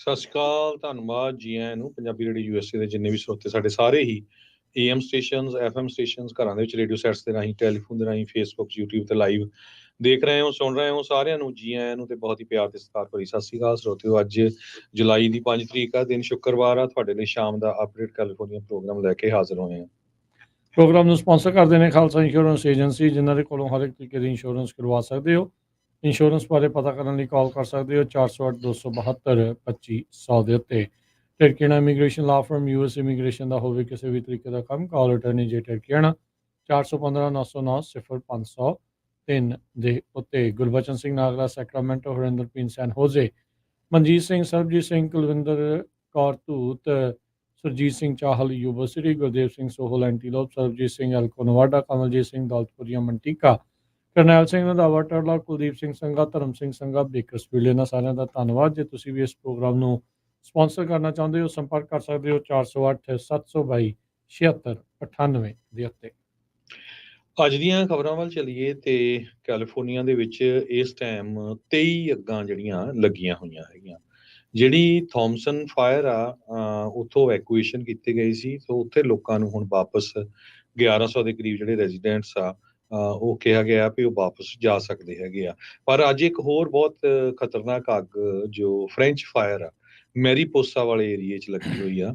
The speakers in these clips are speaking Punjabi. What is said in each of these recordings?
ਸਤਿ ਸ਼੍ਰੀ ਅਕਾਲ, ਧੰਨਵਾਦ ਜੀ ਆਇਆਂ ਨੂੰ। ਪੰਜਾਬੀ ਰੇਡੀਓ ਯੂਐਸਏ ਦੇ ਜਿੰਨੇ ਵੀ ਸਰੋਤੇ ਸਾਡੇ ਸਾਰੇ ਹੀ ਏਐਮ ਸਟੇਸ਼ਨਸ, ਐਫਐਮ ਸਟੇਸ਼ਨਸ, ਘਰਾਂ ਦੇ ਵਿੱਚ ਰੇਡੀਓ ਸੈਟਸ ਦੇ ਰਾਹੀਂ, ਟੈਲੀਫੋਨ ਦੇ ਰਾਹੀਂ, ਫੇਸਬੁੱਕ, ਯੂਟਿਊਬ ਤੇ ਲਾਈਵ ਦੇਖ ਰਹੇ ਹੋ, ਸੁਣ ਰਹੇ ਹੋ, ਸਾਰਿਆਂ ਨੂੰ ਜੀ ਆਇਆਂ ਨੂੰ ਤੇ ਬਹੁਤ ਹੀ ਪਿਆਰ ਤੇ ਸਤਿਕਾਰ ਭਰੀ ਸਤਿ ਸ਼੍ਰੀ ਅਕਾਲ ਸਰੋਤਿਓ। ਅੱਜ ਜੁਲਾਈ ਦੀ 5 ਤਰੀਕ ਆ, ਦਿਨ ਸ਼ੁੱਕਰਵਾਰ ਆ। ਤੁਹਾਡੇ ਲਈ ਸ਼ਾਮ ਦਾ ਅਪਡੇਟ ਕੈਲੀਫੋਰਨੀਆ ਪ੍ਰੋਗਰਾਮ ਲੈ ਕੇ ਹਾਜ਼ਰ ਹੋਏ ਹਾਂ। ਪ੍ਰੋਗਰਾਮ ਨੂੰ ਸਪਾਂਸਰ ਕਰਦੇ ਨੇ ਖਾਲਸਾ ਇੰਸ਼ੋਰੈਂਸ ਏਜੰਸੀ, ਜਿਨ੍ਹਾਂ ਦੇ ਕੋਲੋਂ ਹਰ ਇੱਕ ਤਰੀਕੇ ਦੀ ਇੰਸ਼ੋਰੈਂਸ ਕਰਵਾ ਸਕਦੇ ਹੋ। ਇੰਸ਼ੋਰੈਂਸ ਬਾਰੇ ਪਤਾ ਕਰਨ ਲਈ ਕਾਲ ਕਰ ਸਕਦੇ ਹੋ 408-272-2500 ਦੇ ਉੱਤੇ। ਟਰਕੀਆਣਾ ਇਮੀਗ੍ਰੇਸ਼ਨ ਲਾ ਫਰਮ ਯੂਐਸ ਇਮੀਗ੍ਰੇਸ਼ਨ ਦਾ ਹੋਵੇ ਕਿਸੇ ਵੀ ਤਰੀਕੇ ਦਾ ਕੰਮ, ਕਾਲ ਅਟਰਨੀ ਜੇ ਟਰਕੀਆਣਾ 415-909-0503 ਦੇ ਉੱਤੇ। ਗੁਰਬਚਨ ਸਿੰਘ ਨਾਗਰਾ ਸੈਕਰਾਮੈਂਟੋ, ਹਰਿੰਦਰ ਪੀਨ ਸੈਨ ਹੋਜ਼ੇ, ਮਨਜੀਤ ਸਿੰਘ, ਸਰਬਜੀਤ ਸਿੰਘ, ਕੁਲਵਿੰਦਰ ਕੌਰ ਧੂਤ, ਸੁਰਜੀਤ ਸਿੰਘ ਚਾਹਲ ਯੂਨੀਵਰਸਿਟੀ, ਗੁਰਦੇਵ ਸਿੰਘ ਸੋਹਲ ਐਂਟੀਲੋਪ, ਸਰਬਜੀਤ ਸਿੰਘ ਐਲਕੋ ਨਵਾਡਾ, ਕਮਲਜੀਤ ਸਿੰਘ ਦੌਲਤਪੁਰੀਆ ਮੰਟੀਕਾ, ਕਰਨੈਲ ਸਿੰਘ ਰੰਧਾਵਾ ਟਰਲਾ, ਕੁਲਦੀਪ ਸਿੰਘ ਸੰਘਾ, ਧਰਮ ਸਿੰਘ ਸੰਘਾ ਬੇਕਰਸਫੀਲਡ। ਇਹਨਾਂ ਸਾਰਿਆਂ ਦਾ ਧੰਨਵਾਦ। ਜੇ ਤੁਸੀਂ ਵੀ ਇਸ ਪ੍ਰੋਗਰਾਮ ਨੂੰ ਸਪਾਂਸਰ ਕਰਨਾ ਚਾਹੁੰਦੇ ਹੋ, ਸੰਪਰਕ ਕਰ ਸਕਦੇ ਹੋ 408-722-7698 ਦੇ ਉੱਤੇ। ਅੱਜ ਦੀਆਂ ਖਬਰਾਂ ਵੱਲ ਚੱਲੀਏ ਤੇ ਕੈਲੀਫੋਰਨੀਆ ਦੇ ਵਿੱਚ ਇਸ ਟਾਈਮ 23 ਅੱਗਾਂ ਜਿਹੜੀਆਂ ਲੱਗੀਆਂ ਹੋਈਆਂ ਹੈਗੀਆਂ। ਜਿਹੜੀ ਥੋਮਸਨ ਫਾਇਰ ਆ, ਉੱਥੋਂ ਵੈਕੂਏਸ਼ਨ ਕੀਤੇ ਗਏ ਸੀ, ਸੋ ਉੱਥੇ ਲੋਕਾਂ ਨੂੰ ਹੁਣ ਵਾਪਸ 1100 ਦੇ ਕਰੀਬ ਜਿਹੜੇ ਰੈਜ਼ੀਡੈਂਟਸ ਆ, ਉਹ ਕਿਹਾ ਗਿਆ ਵੀ ਉਹ ਵਾਪਸ ਜਾ ਸਕਦੇ ਹੈਗੇ ਆ। ਪਰ ਅੱਜ ਇੱਕ ਹੋਰ ਬਹੁਤ ਖਤਰਨਾਕ ਅੱਗ ਜੋ ਫ੍ਰੈਂਚ ਫਾਇਰ ਆ, ਮੈਰੀਪੋਸਾ ਵਾਲੇ ਏਰੀਏ 'ਚ ਲੱਗੀ ਹੋਈ ਆ।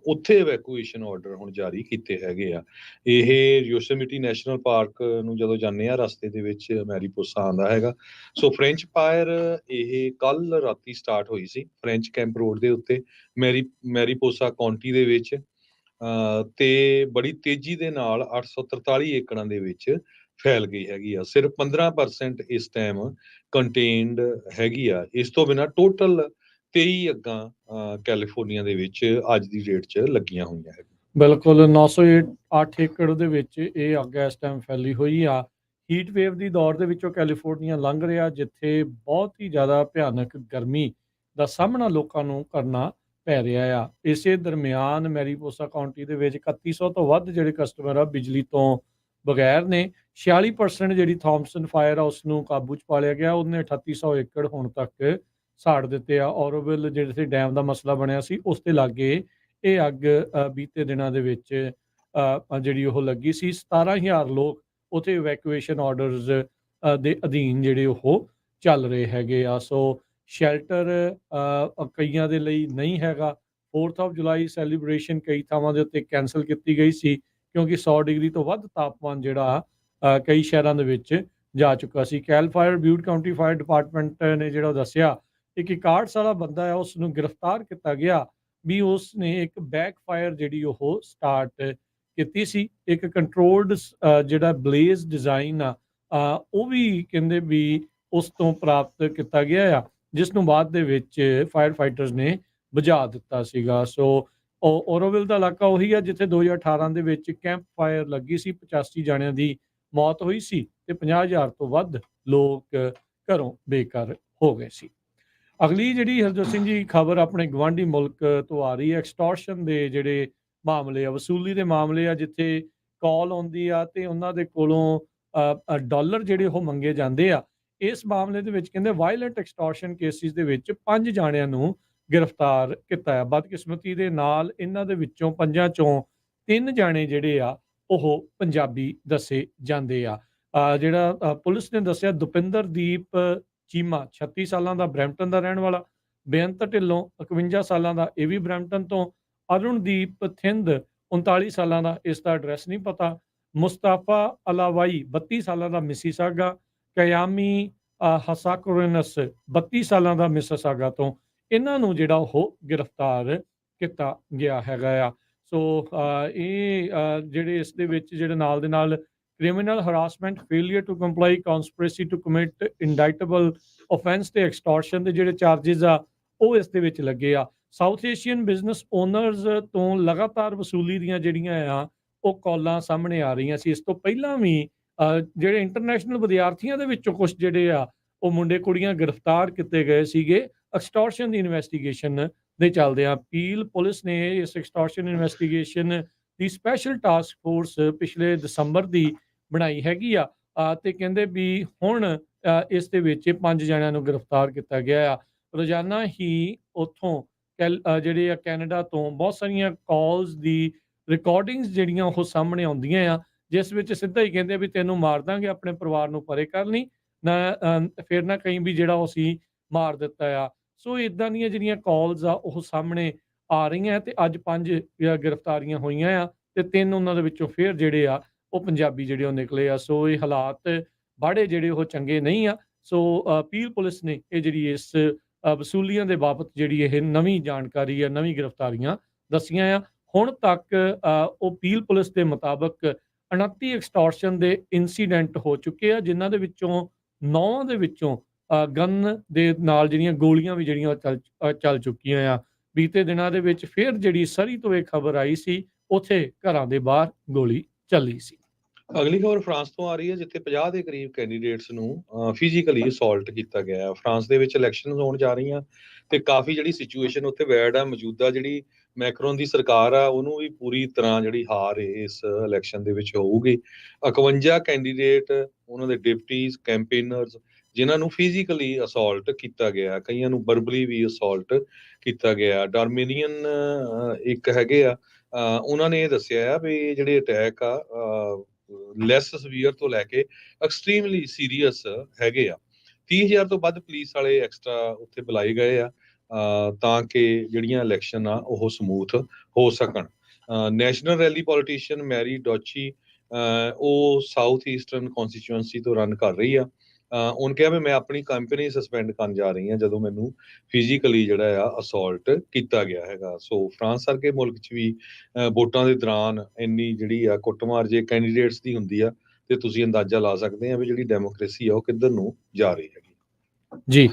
ਉੱਥੇ ਇਵੈਕੂਏਸ਼ਨ ਆਰਡਰ ਹੁਣ ਜਾਰੀ ਕੀਤੇ ਹੈਗੇ ਆ। ਇਹ ਯੋਸੇਮਿਟੀ ਨੈਸ਼ਨਲ ਪਾਰਕ ਨੂੰ ਜਦੋਂ ਜਾਂਦੇ ਆ, ਰਸਤੇ ਦੇ ਵਿੱਚ ਮੈਰੀਪੋਸਾ ਆਉਂਦਾ ਹੈਗਾ। ਸੋ ਫ੍ਰੈਂਚ ਫਾਇਰ ਇਹ ਕੱਲ ਰਾਤੀ ਸਟਾਰਟ ਹੋਈ ਸੀ ਫ੍ਰੈਂਚ ਕੈਂਪ ਰੋਡ ਦੇ ਉੱਤੇ, ਮੈਰੀਪੋਸਾ ਕਾਉਂਟੀ ਦੇ ਵਿੱਚ, ਤੇ ਬੜੀ ਤੇਜ਼ੀ ਦੇ ਨਾਲ 843 ਏਕੜਾਂ ਦੇ ਵਿੱਚ ਫੈਲ ਗਈ ਹੈਗੀ ਆ। ਸਿਰਫ 15% ਇਸ ਟਾਈਮ ਕੰਟੇਨਡ ਹੈਗੀ ਆ। ਇਸ ਤੋਂ ਬਿਨਾਂ ਟੋਟਲ 23 ਅੱਗਾਂ ਕੈਲੀਫੋਰਨੀਆ ਦੇ ਵਿੱਚ ਅੱਜ ਦੀ ਡੇਟ 'ਚ ਲੱਗੀਆਂ ਹੋਈਆਂ ਹੈ। ਬਿਲਕੁਲ 908 ਏਕੜ ਦੇ ਵਿੱਚ ਇਹ ਅੱਗ ਇਸ ਟਾਈਮ ਫੈਲੀ ਹੋਈ ਆ। ਹੀਟ ਵੇਵ ਦੀ ਦੌਰ ਦੇ ਵਿੱਚੋਂ ਕੈਲੀਫੋਰਨੀਆ ਲੰਘ ਰਿਹਾ, ਜਿੱਥੇ ਬਹੁਤ ਹੀ ਜ਼ਿਆਦਾ ਭਿਆਨਕ ਗਰਮੀ ਦਾ ਸਾਹਮਣਾ ਲੋਕਾਂ ਨੂੰ ਕਰਨਾ ਪੈ ਰਿਹਾ ਆ। ਇਸੇ ਦਰਮਿਆਨ ਮੈਰੀਪੋਸਾ ਕਾਉਂਟੀ ਦੇ ਵਿੱਚ 3100 ਤੋਂ ਵੱਧ ਜਿਹੜੇ ਕਸਟਮਰ ਆ ਬਿਜਲੀ ਤੋਂ ਬਗੈਰ ਨੇ। 46% ਜਿਹੜੀ ਥੋਮਸਨ ਫਾਇਰ ਆ ਉਸ ਨੂੰ ਕਾਬੂ 'ਚ ਪਾ ਲਿਆ ਗਿਆ। ਉਹਨੇ 3800 ਏਕੜ ਹੁਣ ਤੱਕ ਸਾੜ ਦਿੱਤੇ ਆ। ਔਰੋਵਿਲ ਜਿਹੜੇ ਡੈਮ ਦਾ ਮਸਲਾ ਬਣਿਆ ਸੀ, ਉਸ ਦੇ ਲਾਗੇ ਇਹ ਅੱਗ ਬੀਤੇ ਦਿਨਾਂ ਦੇ ਵਿੱਚ ਜਿਹੜੀ ਉਹ ਲੱਗੀ ਸੀ। 17,000 ਲੋਕ ਉੱਥੇ ਇਵੈਕੂਏਸ਼ਨ ਆਰਡਰਸ ਦੇ ਅਧੀਨ ਜਿਹੜੇ ਉਹ ਚੱਲ ਰਹੇ ਹੈਗੇ ਆ। ਸੋ ਸ਼ੈਲਟਰ ਕਈਆਂ ਦੇ ਲਈ ਨਹੀਂ ਹੈਗਾ। 4th ਆਫ ਜੁਲਾਈ ਸੈਲੀਬ੍ਰੇਸ਼ਨ ਕਈ ਥਾਵਾਂ ਦੇ ਉੱਤੇ ਕੈਂਸਲ ਕੀਤੀ ਗਈ ਸੀ, ਕਿਉਂਕਿ 100 ਡਿਗਰੀ ਤੋਂ ਵੱਧ ਤਾਪਮਾਨ ਜਿਹੜਾ ਕਈ ਸ਼ਹਿਰਾਂ ਦੇ ਵਿੱਚ ਜਾ ਚੁੱਕਾ ਸੀ। ਕੈਲ ਫਾਇਰ ਬਿਊਟ ਕਾਉਂਟੀ ਫਾਇਰ ਡਿਪਾਰਟਮੈਂਟ ਨੇ ਜਿਹੜਾ ਦੱਸਿਆ, ਇੱਕ 61 ਸਾਲਾ ਬੰਦਾ ਹੈ, ਉਸ ਨੂੰ ਗ੍ਰਿਫਤਾਰ ਕੀਤਾ ਗਿਆ ਵੀ ਉਸ ਨੇ ਇੱਕ ਬੈਕ ਫਾਇਰ ਜਿਹੜੀ ਉਹ ਸਟਾਰਟ ਕੀਤੀ ਸੀ। ਇੱਕ ਕੰਟਰੋਲਡ ਜਿਹੜਾ ਬਲੇਜ਼ ਡਿਜ਼ਾਈਨ ਆ, ਉਹ ਵੀ ਕਹਿੰਦੇ ਵੀ ਉਸ ਤੋਂ ਪ੍ਰਾਪਤ ਕੀਤਾ ਗਿਆ ਆ, ਜਿਸ ਨੂੰ ਬਾਅਦ ਦੇ ਵਿੱਚ ਫਾਇਰ ਫਾਈਟਰਸ ਨੇ ਬੁਝਾ ਦਿੱਤਾ ਸੀਗਾ। ਸੋ ਔਰੋਵਿਲ ਦਾ ਇਲਾਕਾ ਉਹੀ ਆ ਜਿੱਥੇ 2018 ਦੇ ਵਿੱਚ ਕੈਂਪ ਫਾਇਰ ਲੱਗੀ ਸੀ, 85 ਜਾਣਿਆਂ ਦੀ ਮੌਤ ਹੋਈ ਸੀ ਤੇ 50,000 ਤੋਂ ਵੱਧ ਲੋਕ ਘਰੋਂ ਬੇਘਰ ਹੋ ਗਏ ਸੀ। ਅਗਲੀ ਜਿਹੜੀ ਹਰਜੋਤ ਸਿੰਘ ਜੀ ਖਬਰ ਆਪਣੇ ਗਵਾਂਢੀ ਮੁਲਕ ਤੋਂ ਆ ਰਹੀ ਹੈ। ਐਕਸਟੋਰਸ਼ਨ ਦੇ ਜਿਹੜੇ ਮਾਮਲੇ ਆ, ਵਸੂਲੀ ਦੇ ਮਾਮਲੇ ਆ, ਜਿੱਥੇ ਕਾਲ ਆਉਂਦੀ ਆ ਤੇ ਉਹਨਾਂ ਦੇ ਕੋਲੋਂ ਡਾਲਰ ਜਿਹੜੇ ਉਹ ਮੰਗੇ ਜਾਂਦੇ ਆ। ਇਸ ਮਾਮਲੇ ਦੇ ਵਿੱਚ ਕਹਿੰਦੇ ਵਾਇਲੈਂਟ ਐਕਸਟੋਰਸ਼ਨ ਕੇਸਿਸ ਦੇ ਵਿੱਚ 5 ਜਾਣਿਆਂ ਨੂੰ ਗ੍ਰਿਫਤਾਰ ਕੀਤਾ ਹੈ। ਬਦਕਿਸਮਤੀ ਦੇ ਨਾਲ ਇਹਨਾਂ ਦੇ ਵਿੱਚੋਂ 5 ਚੋਂ 3 ਜਾਣੇ ਜਿਹੜੇ ਆ ਉਹ ਪੰਜਾਬੀ ਦੱਸੇ ਜਾਂਦੇ ਆ। ਜਿਹੜਾ ਪੁਲਿਸ ਨੇ ਦੱਸਿਆ, ਦੁਪਿੰਦਰਦੀਪ ਚੀਮਾ 36 ਸਾਲਾਂ ਦਾ, ਬਰੈਂਪਟਨ ਦਾ ਰਹਿਣ ਵਾਲਾ। ਬੇਅੰਤ ਢਿੱਲੋਂ 51 ਸਾਲਾਂ ਦਾ, ਇਹ ਵੀ ਬਰੈਂਪਟਨ ਤੋਂ। ਅਰੁਣਦੀਪ ਥਿੰਦ 39 ਸਾਲਾਂ ਦਾ, ਇਸ ਦਾ ਐਡਰੈਸ ਨਹੀਂ ਪਤਾ। ਮੁਸਤਾਫਾ ਅਲਾਵਾਈ 32 ਸਾਲਾਂ ਦਾ, ਮਿਸੀਸਾਗਾ। ਕਯਾਮੀ ਹਸਾਕੋਰਨਸ 32 ਸਾਲਾਂ ਦਾ, ਮਿਸੀਸਾਗਾ ਤੋਂ। ਇਹਨਾਂ ਨੂੰ ਜਿਹੜਾ ਉਹ ਗ੍ਰਿਫਤਾਰ ਕੀਤਾ ਗਿਆ ਹੈਗਾ ਆ। ਸੋ ਇਹ ਜਿਹੜੇ ਇਸ ਦੇ ਵਿੱਚ ਜਿਹੜੇ ਨਾਲ ਦੇ ਨਾਲ criminal harassment, failure to comply, conspiracy to commit indictable offence ਤੇ ਐਕਸਟੋਰਸ਼ਨ ਦੇ ਜਿਹੜੇ ਚਾਰजेस ਆ ਉਹ ਇਸ ਦੇ ਵਿੱਚ ਲੱਗੇ ਆ। ਸਾਊਥ ਏਸ਼ੀਅਨ ਬਿਜ਼ਨਸ ਓਨਰਸ ਤੋਂ ਲਗਾਤਾਰ ਵਸੂਲੀ ਦੀਆਂ ਜਿਹੜੀਆਂ ਆ ਉਹ ਕਾਲਾਂ ਸਾਹਮਣੇ ਆ ਰਹੀਆਂ ਸੀ। ਇਸ ਤੋਂ ਪਹਿਲਾਂ ਵੀ ਜਿਹੜੇ ਇੰਟਰਨੈਸ਼ਨਲ ਵਿਦਿਆਰਥੀਆਂ ਦੇ ਵਿੱਚੋਂ ਕੁਝ ਜਿਹੜੇ ਆ ਉਹ ਮੁੰਡੇ ਕੁੜੀਆਂ ਗ੍ਰਿਫਤਾਰ ਕੀਤੇ ਗਏ ਸੀਗੇ ਐਕਸਟੋਰਸ਼ਨ ਦੀ ਇਨਵੈਸਟੀਗੇਸ਼ਨ ਦੇ ਚੱਲਦਿਆਂ। ਪੀਲ ਪੁਲਿਸ ਨੇ ਇਸ ਐਕਸਟੋਰਸ਼ਨ ਇਨਵੈਸਟੀਗੇਸ਼ਨ ਦੀ ਸਪੈਸ਼ਲ ਟਾਸਕ ਫੋਰਸ ਪਿਛਲੇ ਦਸੰਬਰ ਦੀ ਬਣਾਈ ਹੈਗੀ ਆ ਤੇ ਕਹਿੰਦੇ ਵੀ ਹੁਣ ਇਸ ਦੇ ਵਿੱਚ 5 ਜਣਿਆਂ ਨੂੰ ਗ੍ਰਿਫਤਾਰ ਕੀਤਾ ਗਿਆ ਆ। ਰੋਜ਼ਾਨਾ ਹੀ ਉੱਥੋਂ ਜਿਹੜੇ ਆ ਕੈਨੇਡਾ ਤੋਂ ਬਹੁਤ ਸਾਰੀਆਂ ਕਾਲਸ ਦੀ ਰਿਕਾਰਡਿੰਗਸ ਜਿਹੜੀਆਂ ਉਹ ਸਾਹਮਣੇ ਆਉਂਦੀਆਂ ਆ, ਜਿਸ ਵਿੱਚ ਸਿੱਧਾ ਹੀ ਕਹਿੰਦੇ ਆ ਵੀ ਤੈਨੂੰ ਮਾਰ ਦਾਂਗੇ, ਆਪਣੇ ਪਰਿਵਾਰ ਨੂੰ ਪਰੇ ਕਰ ਲਈ, ਫਿਰ ਨਾ ਕਹੀਂ ਵੀ ਜਿਹੜਾ ਉਹ ਅਸੀਂ ਮਾਰ ਦਿੱਤਾ ਆ। ਸੋ ਇਦਾਂ ਦੀਆਂ ਜਿਹੜੀਆਂ ਕਾਲਸ ਆ ਉਹ ਸਾਹਮਣੇ ਆ ਰਹੀਆਂ ਤੇ ਅੱਜ 5 ਗ੍ਰਿਫਤਾਰੀਆਂ ਹੋਈਆਂ ਆ ਤੇ 3 ਉਹਨਾਂ ਦੇ ਵਿੱਚੋਂ ਫਿਰ ਜਿਹੜੇ ਆ ਉਹ ਪੰਜਾਬੀ ਜਿਹੜੇ ਉਹ ਨਿਕਲੇ ਆ। ਸੋ ਇਹ ਹਾਲਾਤ ਬਾੜੇ ਜਿਹੜੇ ਉਹ ਚੰਗੇ ਨਹੀਂ ਆ। ਸੋ ਪੀਲ ਪੁਲਿਸ ਨੇ ਇਹ ਜਿਹੜੀ ਇਸ ਵਸੂਲੀਆਂ ਦੇ ਬਾਬਤ ਜਿਹੜੀ ਇਹ ਨਵੀਂ ਜਾਣਕਾਰੀ ਆ, ਨਵੀਂ ਗ੍ਰਿਫਤਾਰੀਆਂ ਦੱਸੀਆਂ ਆ। ਹੁਣ ਤੱਕ ਉਹ ਪੀਲ ਪੁਲਿਸ ਦੇ ਮੁਤਾਬਕ 29 ਐਕਸਟੋਰਸ਼ਨ ਦੇ ਇਨਸੀਡੈਂਟ ਹੋ ਚੁੱਕੇ ਆ, ਜਿਨ੍ਹਾਂ ਦੇ ਵਿੱਚੋਂ 9 ਦੇ ਵਿੱਚੋਂ ਗਨ ਦੇ ਨਾਲ ਜਿਹੜੀਆਂ ਗੋਲੀਆਂ ਵੀ ਜਿਹੜੀਆਂ ਉਹ ਚੱਲ ਚੁੱਕੀਆਂ ਆ। ਬੀਤੇ ਦਿਨਾਂ ਦੇ ਵਿੱਚ ਫਿਰ ਜਿਹੜੀ ਸਰੀ ਤੋਂ ਇਹ ਖਬਰ ਆਈ ਸੀ, ਉੱਥੇ ਘਰਾਂ ਦੇ ਬਾਹਰ ਗੋਲੀ ਚੱਲੀ ਸੀ। ਅਗਲੀ ਖਬਰ ਫਰਾਂਸ ਤੋਂ ਆ ਰਹੀ ਹੈ, ਜਿੱਥੇ 50 ਦੇ ਕਰੀਬ ਕੈਂਡੀਡੇਟਸ ਨੂੰ ਫਿਜ਼ੀਕਲੀ ਅਸੌਲਟ ਕੀਤਾ ਗਿਆ ਹੈ। ਫਰਾਂਸ ਦੇ ਵਿੱਚ ਇਲੈਕਸ਼ਨਸ ਹੋਣ ਜਾ ਰਹੀਆਂ ਤੇ ਕਾਫੀ ਜਿਹੜੀ ਸਿਚੁਏਸ਼ਨ ਉੱਥੇ ਬੈਡ ਆ। ਮੌਜੂਦਾ ਜਿਹੜੀ ਮੈਕਰੋਨ ਦੀ ਸਰਕਾਰ ਆ, ਉਹਨੂੰ ਵੀ ਪੂਰੀ ਤਰ੍ਹਾਂ ਜਿਹੜੀ ਹਾਰ ਇਸ ਇਲੈਕਸ਼ਨ ਦੇ ਵਿੱਚ ਹੋਊਗੀ। 51 ਕੈਂਡੀਡੇਟ, ਉਹਨਾਂ ਦੇ ਡਿਪਟੀਜ਼, ਕੈਂਪੇਨਰਸ, ਜਿਨ੍ਹਾਂ ਨੂੰ ਫਿਜ਼ੀਕਲੀ ਅਸੌਲਟ ਕੀਤਾ ਗਿਆ, ਕਈਆਂ ਨੂੰ ਵਰਬਲੀ ਵੀ ਅਸੌਲਟ ਕੀਤਾ ਗਿਆ। ਡਾਰਮੇਨੀਅਨ ਇੱਕ ਹੈਗੇ ਆ, ਉਹਨਾਂ ਨੇ ਇਹ ਦੱਸਿਆ ਆ ਵੀ ਜਿਹੜੇ ਅਟੈਕ ਆ ਲੈਸ ਸਵੀਅਰ ਤੋਂ ਲੈ ਕੇ ਐਕਸਟ੍ਰੀਮਲੀ ਸੀਰੀਅਸ ਹੈਗੇ ਆ। 30,000 ਤੋਂ ਵੱਧ ਪੁਲਿਸ ਵਾਲੇ ਐਕਸਟਰਾ ਉੱਥੇ ਬੁਲਾਏ ਗਏ ਆ ਤਾਂ ਕਿ ਜਿਹੜੀਆਂ ਇਲੈਕਸ਼ਨ ਆ ਉਹ ਸਮੂਥ ਹੋ ਸਕਣ। ਨੈਸ਼ਨਲ ਰੈਲੀ ਪੋਲੀਟੀਸ਼ੀਅਨ ਮੈਰੀ ਡੋਚੀ, ਉਹ ਸਾਊਥ ਈਸਟਰਨ ਕੌਂਸਟੀਚੁਐਂਸੀ ਤੋਂ ਰਨ ਕਰ ਰਹੀ ਆ। ਉਹਨੇ ਕਿਹਾ ਵੀ ਮੈਂ ਆਪਣੀ ਕੰਪਨੀ ਸਸਪੈਂਡ ਕਰਨ ਜਾ ਰਹੀ ਹਾਂ ਜਦੋਂ ਮੈਨੂੰ ਫਿਜ਼ੀਕਲੀ ਜਿਹੜਾ ਆ ਅਸੌਲਟ ਕੀਤਾ ਗਿਆ ਹੈਗਾ। ਸੋ ਫਰਾਂਸ ਵਰਗੇ ਮੁਲਕ 'ਚ ਵੀ ਵੋਟਾਂ ਦੇ ਦੌਰਾਨ ਇੰਨੀ ਜਿਹੜੀ ਆ ਕੁੱਟਮਾਰ ਜੇ ਕੈਂਡੀਡੇਟਸ ਦੀ ਹੁੰਦੀ ਆ ਤੇ ਤੁਸੀਂ ਅੰਦਾਜ਼ਾ ਲਾ ਸਕਦੇ ਆ ਵੀ ਜਿਹੜੀ ਡੈਮੋਕ੍ਰੇਸੀ ਆ ਉਹ ਕਿੱਧਰ ਨੂੰ ਜਾ ਰਹੀ ਹੈਗੀ। ਜੀ,